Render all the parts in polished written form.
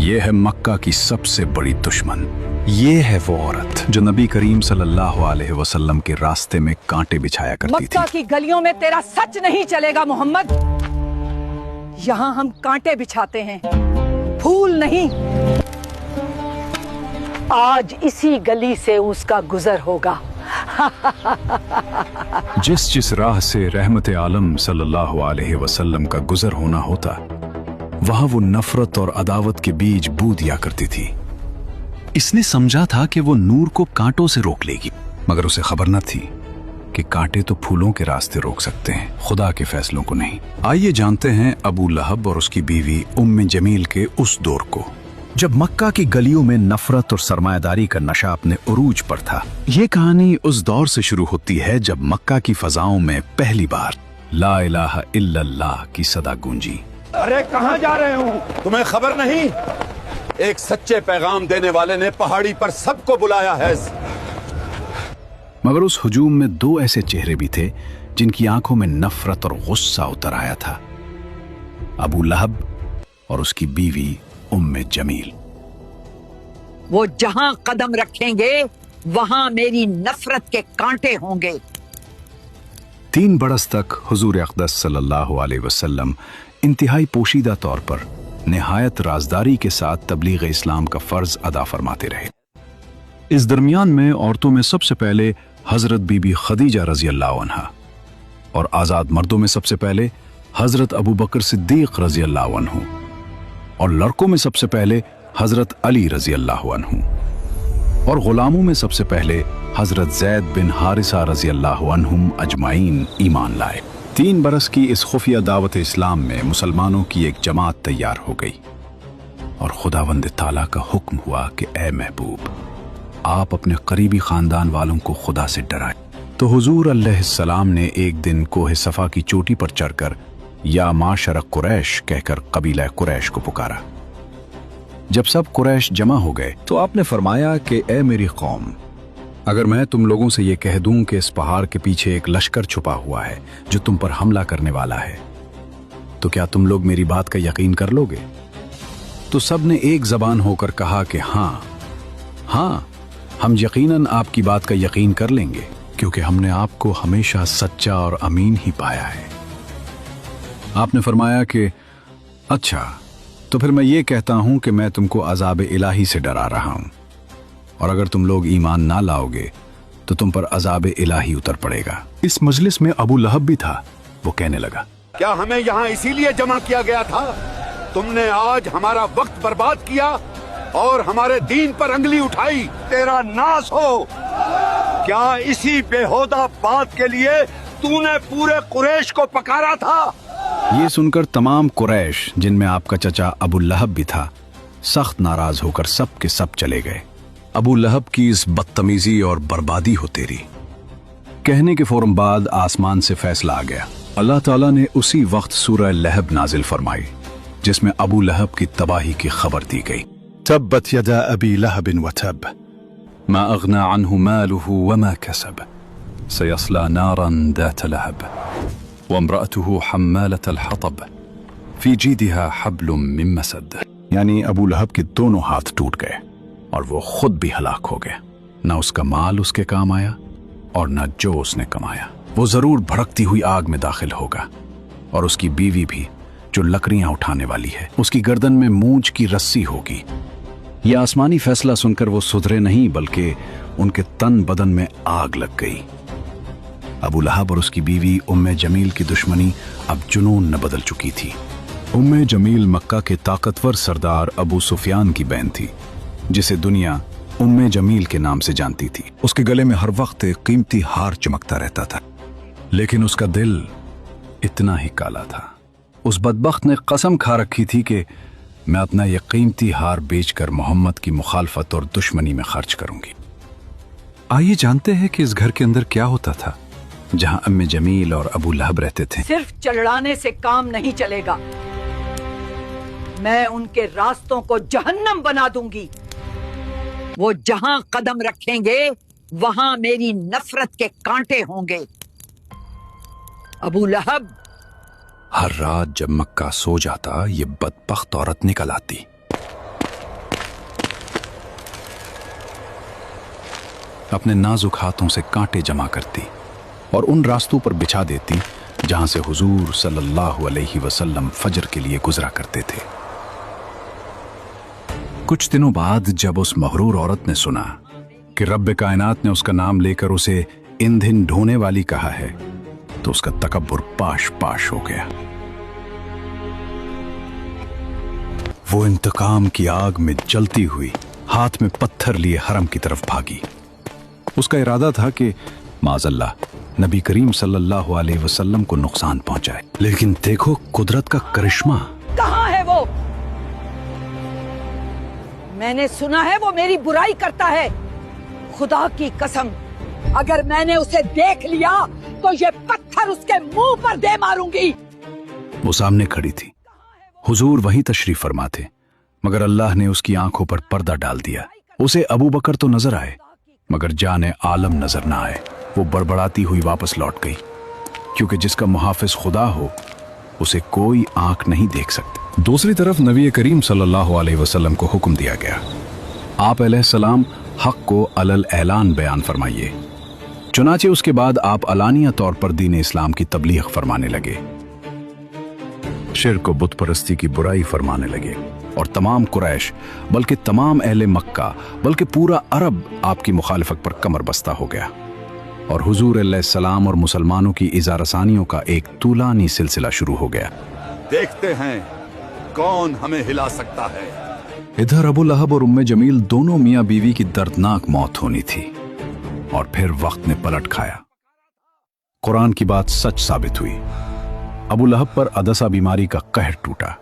یہ ہے مکہ کی سب سے بڑی دشمن. یہ ہے وہ عورت جو نبی کریم صلی اللہ علیہ وسلم کے راستے میں کانٹے بچھایا کرتی تھی. مکہ کی گلیوں میں تیرا سچ نہیں چلے گا محمد. یہاں ہم کانٹے بچھاتے ہیں، پھول نہیں. آج اسی گلی سے اس کا گزر ہوگا. جس راہ سے رحمت عالم صلی اللہ علیہ وسلم کا گزر ہونا ہوتا، وہاں وہ نفرت اور عداوت کے بیج بو دیا کرتی تھی. اس نے سمجھا تھا کہ وہ نور کو کانٹوں سے روک لے گی، مگر اسے خبر نہ تھی کہ کانٹے تو پھولوں کے راستے روک سکتے ہیں، خدا کے فیصلوں کو نہیں. آئیے جانتے ہیں ابو لہب اور اس کی بیوی ام جمیل کے اس دور کو جب مکہ کی گلیوں میں نفرت اور سرمایہ داری کا نشہ اپنے عروج پر تھا. یہ کہانی اس دور سے شروع ہوتی ہے جب مکہ کی فضاؤں میں پہلی بار لا الہ الا اللہ کی صدا گونجی. ارے کہاں جا رہے ہوں؟ تمہیں خبر نہیں؟ ایک سچے پیغام دینے والے نے پہاڑی پر سب کو بلایا ہے. مگر اس ہجوم میں دو ایسے چہرے بھی تھے جن کی آنکھوں میں نفرت اور غصہ اتر آیا تھا: ابو لہب اور اس کی بیوی ام جمیل. وہ جہاں قدم رکھیں گے وہاں میری نفرت کے کانٹے ہوں گے. 3 برس تک حضور اقدس صلی اللہ علیہ وسلم انتہائی پوشیدہ طور پر نہایت رازداری کے ساتھ تبلیغ اسلام کا فرض ادا فرماتے رہے. اس درمیان میں عورتوں میں سب سے پہلے حضرت بی بی خدیجہ رضی اللہ عنہا، اور آزاد مردوں میں سب سے پہلے حضرت ابو بکر صدیق رضی اللہ عنہ، اور لڑکوں میں سب سے پہلے حضرت علی رضی اللہ عنہ، اور غلاموں میں سب سے پہلے حضرت زید بن حارثہ رضی اللہ عنہم اجمعین ایمان لائے. 3 برس کی اس خفیہ دعوت اسلام میں مسلمانوں کی ایک جماعت تیار ہو گئی، اور خداوند تعالیٰ کا حکم ہوا کہ اے محبوب، آپ اپنے قریبی خاندان والوں کو خدا سے ڈرائیں. تو حضور علیہ السلام نے ایک دن کوہ صفا کی چوٹی پر چڑھ کر یا معاشر قریش کہہ کر قبیلہ قریش کو پکارا. جب سب قریش جمع ہو گئے تو آپ نے فرمایا کہ اے میری قوم، اگر میں تم لوگوں سے یہ کہہ دوں کہ اس پہاڑ کے پیچھے ایک لشکر چھپا ہوا ہے جو تم پر حملہ کرنے والا ہے، تو کیا تم لوگ میری بات کا یقین کر لو گے؟ تو سب نے ایک زبان ہو کر کہا کہ ہاں ہاں، ہم یقیناً آپ کی بات کا یقین کر لیں گے، کیونکہ ہم نے آپ کو ہمیشہ سچا اور امین ہی پایا ہے. آپ نے فرمایا کہ اچھا، تو پھر میں یہ کہتا ہوں کہ میں تم کو عذاب الہی سے ڈرا رہا ہوں، اور اگر تم لوگ ایمان نہ لاؤ گے تو تم پر عذاب الہی اتر پڑے گا. اس مجلس میں ابو لہب بھی تھا. وہ کہنے لگا، کیا ہمیں یہاں اسی لیے جمع کیا گیا تھا؟ تم نے آج ہمارا وقت برباد کیا اور ہمارے دین پر انگلی اٹھائی. تیرا ناس ہو! کیا اسی بےہودہ بات کے لیے تو نے پورے قریش کو پکارا تھا؟ یہ سن کر تمام قریش، جن میں آپ کا چچا ابو لہب بھی تھا، سخت ناراض ہو کر سب کے سب چلے گئے. ابو لہب کی اس بدتمیزی اور بربادی ہو تیری کہنے کے فوراً بعد آسمان سے فیصلہ آ گیا. اللہ تعالیٰ نے اسی وقت سورہ لہب نازل فرمائی جس میں ابو لہب کی تباہی کی خبر دی گئی. تبت یدا ابی لہب وتب ما اغنى عنه ماله وما كسب سيصلى نارا ذات لهب وامرأته حمالة الحطب في جيدها حبل من مسد. یعنی ابو لہب کے دونوں ہاتھ ٹوٹ گئے اور وہ خود بھی ہلاک ہو گیا. نہ اس کا مال اس کے کام آیا اور نہ جو اس نے کمایا. وہ ضرور بھڑکتی ہوئی آگ میں داخل ہوگا، اور اس کی بیوی بھی جو لکڑیاں اٹھانے والی ہے. اس کی گردن میں مونچھ کی رسی ہوگی. یہ آسمانی فیصلہ سن کر وہ سدھرے نہیں، بلکہ ان کے تن بدن میں آگ لگ گئی. ابو لہب اور اس کی بیوی ام جمیل کی دشمنی اب جنون نہ بدل چکی تھی. ام جمیل مکہ کے طاقتور سردار ابو سفیان کی بہن تھی، جسے دنیا ام جمیل کے نام سے جانتی تھی. اس کے گلے میں ہر وقت ایک قیمتی ہار چمکتا رہتا تھا، لیکن اس کا دل اتنا ہی کالا تھا. اس بدبخت نے قسم کھا رکھی تھی کہ میں اپنا یہ قیمتی ہار بیچ کر محمد کی مخالفت اور دشمنی میں خرچ کروں گی. آئیے جانتے ہیں کہ اس گھر کے اندر کیا ہوتا تھا جہاں ام جمیل اور ابو لہب رہتے تھے. صرف چڑھانے سے کام نہیں چلے گا، میں ان کے راستوں کو جہنم بنا دوں گی. وہ جہاں قدم رکھیں گے وہاں میری نفرت کے کانٹے ہوں گے. ابو لہب ہر رات جب مکہ سو جاتا، یہ بدبخت عورت نکل آتی अपने नाजुक हाथों से कांटे जमा करती और उन रास्तों पर बिछा देती जहां से हुजूर सल्लल्लाहु अलैहि वसल्लम फजर के लिए गुजरा करते थे। कुछ दिनों बाद जब उस मगरूर औरत ने सुना कि रब्बे कायनात ने उसका नाम लेकर उसे ईंधन ढोने वाली कहा है, तो उसका तकब्बुर पाश पाश हो गया। वो इंतकाम की आग में जलती हुई हाथ में पत्थर लिए हरम की तरफ भागी। उसका इरादा था कि माज़अल्लाह नबी करीम सल्लल्लाहु अलैहि वसल्लम को नुकसान पहुंचाए, लेकिन देखो कुदरत का करिश्मा। कहाँ है वो? मैंने सुना है वो मेरी बुराई करता है। खुदा की कसम, अगर मैंने उसे देख लिया तो ये पत्थर उसके मुंह पर दे मारूंगी। वो सामने खड़ी थी, हुजूर वहीं तशरीफ फरमा थे, मगर अल्लाह ने उसकी आंखों पर पर्दा डाल दिया। उसे अबू बकर तो नजर आए, मगर जाने आलम नजर ना आए। वो बड़बड़ाती हुई वापस लौट गई, क्योंकि जिसका मुहाफिज खुदा हो उसे कोई आंख नहीं देख सकती। दूसरी तरफ नबी करीम सल्लल्लाहु अलैहि वसल्लम को हुक्म दिया गया, आप अलैहिस्सलाम हक को अलल ऐलान बयान फरमाइए। चुनाचे उसके बाद आप अलानिया तौर पर दीन इस्लाम की तबलीग फरमाने लगे, शिर्क व बुत परस्ती की बुराई फरमाने लगे, और तमाम कुरैश बल्कि तमाम अहले मक्का बल्कि पूरा अरब आपकी मुखालिफत पर कमर बस्ता हो गया, और हुजूर अलैहिस्सलाम और मुसलमानों की इज़ारसानियों का एक तूलानी सिलसिला शुरू हो गया। देखते हैं कौन हमें हिला सकता है। इधर अबू लहब और उम्मे जमील दोनों मियां बीवी की दर्दनाक मौत होनी थी, और फिर वक्त ने पलट खाया। कुरान की बात सच साबित हुई। अबू लहब पर अदसा बीमारी का कहर टूटा।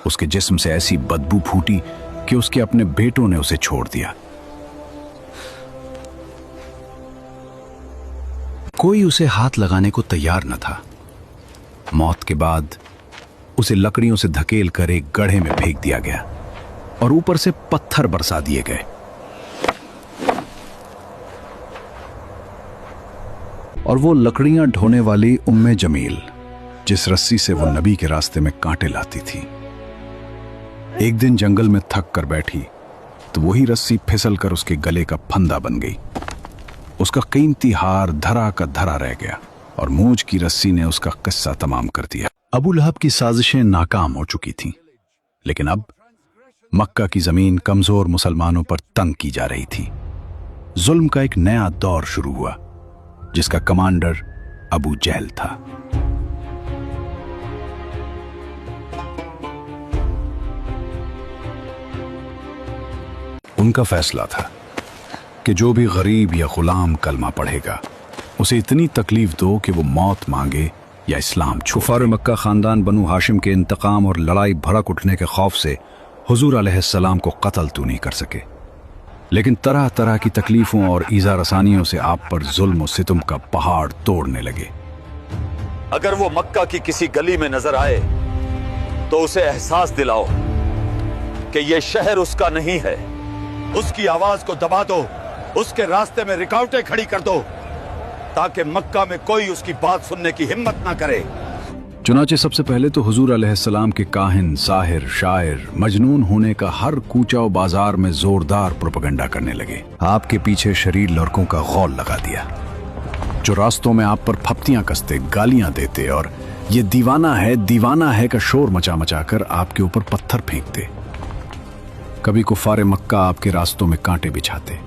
उसके जिस्म से ऐसी बदबू फूटी कि उसके अपने बेटों ने उसे छोड़ दिया। कोई उसे हाथ लगाने को तैयार न था। मौत के बाद उसे लकड़ियों से धकेल कर एक गड्ढे में फेंक दिया गया और ऊपर से पत्थर बरसा दिए गए। और वो लकड़ियां ढोने वाली उम्मे जमील, जिस रस्सी से वो नबी के रास्ते में कांटे लाती थी, एक दिन जंगल में थक कर बैठी तो वही रस्सी फिसल कर उसके गले का फंदा बन गई। उसका कीमती हार धरा का धरा रह गया और मूंछ की रस्सी ने उसका किस्सा तमाम कर दिया। अबू लहब की साजिशें नाकाम हो चुकी थीं, लेकिन अब मक्का की जमीन कमजोर मुसलमानों पर तंग की जा रही थी। जुल्म का एक नया दौर शुरू हुआ, जिसका कमांडर अबू जहल था। उनका फैसला था कि जो भी गरीब या गुलाम कलमा पढ़ेगा उसे इतनी तकलीफ दो कि वो मौत मांगे या इस्लाम छोड़े। कुफार मक्का खानदान बनु हाशिम के इंतकाम और लड़ाई भड़क उठने के खौफ से हुजूर अलैहिस्सलाम को कत्ल तो नहीं कर सके, लेकिन तरह तरह की तकलीफों और ईज़ा रसानियों से आप पर जुल्म और सितम का पहाड़ तोड़ने लगे। अगर वो मक्का की किसी गली में नजर आए तो उसे एहसास दिलाओ कि ये शहर उसका नहीं है। उसकी आवाज को दबा दो, उसके रास्ते में रुकावटें खड़ी कर दो, ताकि मक्का में कोई उसकी बात सुनने की हिम्मत ना करे। चुनाचे सबसे पहले तो हुजूर अलैहिस्सलाम के काहिन, साहिर, शायर, मजनून होने का हर कूचा और बाजार में जोरदार प्रोपेगेंडा करने लगे। आपके पीछे शरीर लड़कों का गौल लगा दिया, जो रास्तों में आप पर फप्तियां कसते, गालियां देते और ये दीवाना है का शोर मचा मचा कर आपके ऊपर पत्थर फेंकते। कभी कुफारे मक्का आपके रास्तों में कांटे बिछाते,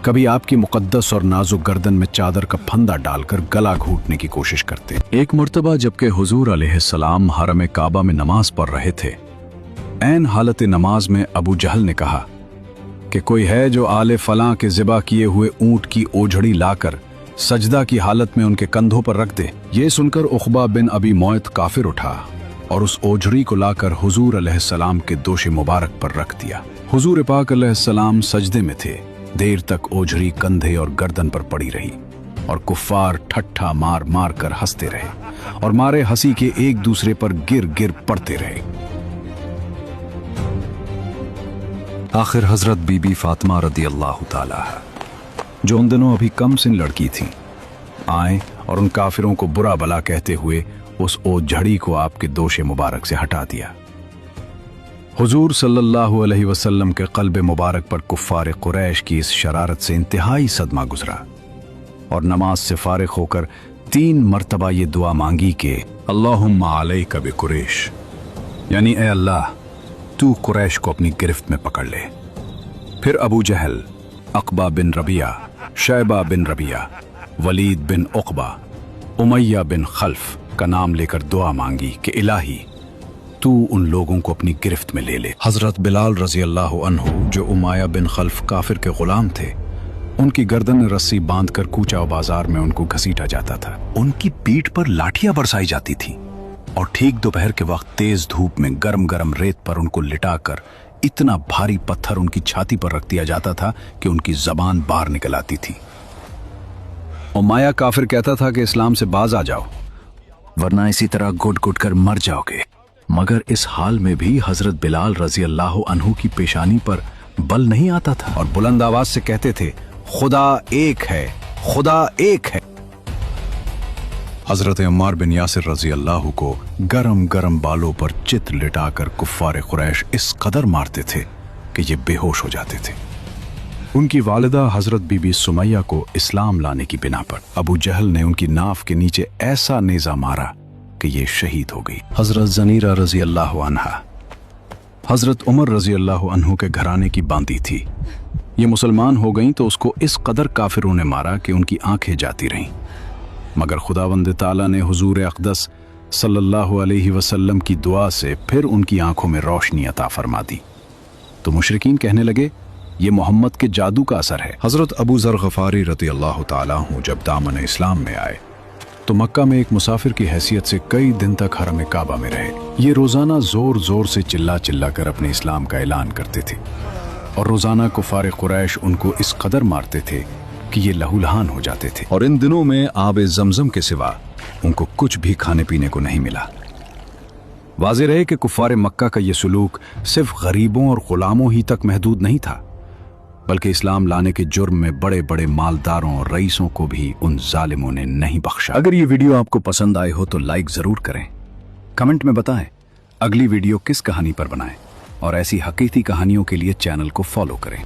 कभी आपकी मुकद्दस और नाजुक गर्दन में चादर का फंदा डालकर गला घूटने की कोशिश करते। एक मर्तबा जबकि हुजूर अलैहिस्सलाम हरम काबा में नमाज पढ़ रहे थे, ऐन हालत नमाज में अबू जहल ने कहा कि कोई है जो आले फलां के ज़िबा किए हुए ऊंट की ओझड़ी लाकर सजदा की हालत में उनके कंधों पर रख दे। ये सुनकर उक़बा बिन अबी मुअयत काफिर उठा और उस ओझड़ी को लाकर हुजूर अलैहिस्सलाम के दोशे मुबारक पर रख दिया। हुजूर पाक अलैहिस्सलाम सजदे में थे। देर तक ओझड़ी कंधे और गर्दन पर पड़ी रही और कुफ्फार ठट्ठा मार मार कर हंसते रहे और मारे हंसी के एक दूसरे पर गिर गिर पड़ते रहे। आखिर हजरत बीबी फातिमा रदियल्लाहु ताला, जो उन दिनों अभी कम सिन लड़की थी, आए और उन काफिरों को बुरा भला कहते हुए उस ओझड़ी को आपके दोशे मुबारक से हटा दिया। हुजूर सल्लल्लाहु अलैहि वसल्लम के क़ल्ब मुबारक पर कुफ़ार कुरैश की इस शरारत से इंतहाई सदमा गुजरा और नमाज से फारिग होकर 3 मरतबा ये दुआ मांगी कि अल्लाहुम्मा अलैका बिकुरैश, यानी ए अल्लाह तू कुरैश को अपनी गिरफ्त में पकड़ ले। फिर अबू जहल, अक़बा बिन रबिया, शैबा बिन रबिया, वलीद बिन उक़बा, उमैया बिन खल्फ का नाम लेकर दुआ मांगी कि इलाही तू उन लोगों को अपनी गिरफ्त में ले ले। हजरत बिलाल रजी अल्लाह अन्हु, जो उमैया बिन खल्फ काफिर के गुलाम थे, उनकी गर्दन में रस्सी बांधकर कूचा बाजार में उनको घसीटा जाता था। उनकी पीठ पर लाठियां बरसाई जाती थी और ठीक दोपहर के वक्त तेज धूप में गरम गरम रेत पर उनको लिटाकर इतना भारी पत्थर उनकी छाती पर रख दिया जाता था कि उनकी जबान बाहर निकल आती थी। उमैया काफिर कहता था कि इस्लाम से बाज आ जाओ वरना इसी तरह घुट घुट कर मर जाओगे। मगर इस हाल में भी हजरत बिलाल रजी अल्लाह अन्हु की पेशानी पर बल नहीं आता था और बुलंद आवाज से कहते थे, खुदा एक है, खुदा एक है। हजरत अम्मार बिन यासिर रजी अल्लाह को गरम गरम बालों पर चित लिटाकर कुफ्फार कुरैश इस कदर मारते थे कि ये बेहोश हो जाते थे। उनकी वालिदा हजरत बीबी सुमैया को इस्लाम लाने की बिना पर अबू जहल ने उनकी नाफ के नीचे ऐसा नेजा मारा कि ये शहीद हो गई। हजरत जनीरा रजी अल्लाह अन्हा हजरत उमर रजी अल्लाह अन्हु के घराने की बांदी थी। ये मुसलमान हो गईं तो उसको इस कदर काफिरों ने मारा कि उनकी आंखें जाती रहीं। मगर खुदावंद ताला ने हुजूर अक़दस सल्लल्लाहु अलैहि वसल्लम की दुआ से फिर उनकी आंखों में रोशनी अता फरमा दी। तो मुशरिकीन कहने लगे, ये मोहम्मद के जादू का असर है। हजरत अबू ज़र गफारी रज़ी अल्लाह ताला अन्हु जब दामन इस्लाम में आए तो मक्का में एक मुसाफिर की हैसियत से कई दिन तक हरम काबा में रहे। ये रोजाना जोर जोर से चिल्ला चिल्ला कर अपने इस्लाम का ऐलान करते थे और रोजाना कुफार कुरैश उनको इस कदर मारते थे कि ये लहूलहान हो जाते थे और इन दिनों में आब जमजम के सिवा उनको कुछ भी खाने पीने को नहीं मिला। वाज़ेह रहे कि कुफार मक्का का ये सलूक सिर्फ गरीबों और गुलामों ही तक महदूद नहीं था, बल्कि इस्लाम लाने के जुर्म में बड़े बड़े मालदारों और रईसों को भी उन जालिमों ने नहीं बख्शा। अगर ये वीडियो आपको पसंद आए हो तो लाइक जरूर करें, कमेंट में बताएं अगली वीडियो किस कहानी पर बनाएं और ऐसी हकीकी कहानियों के लिए चैनल को फॉलो करें।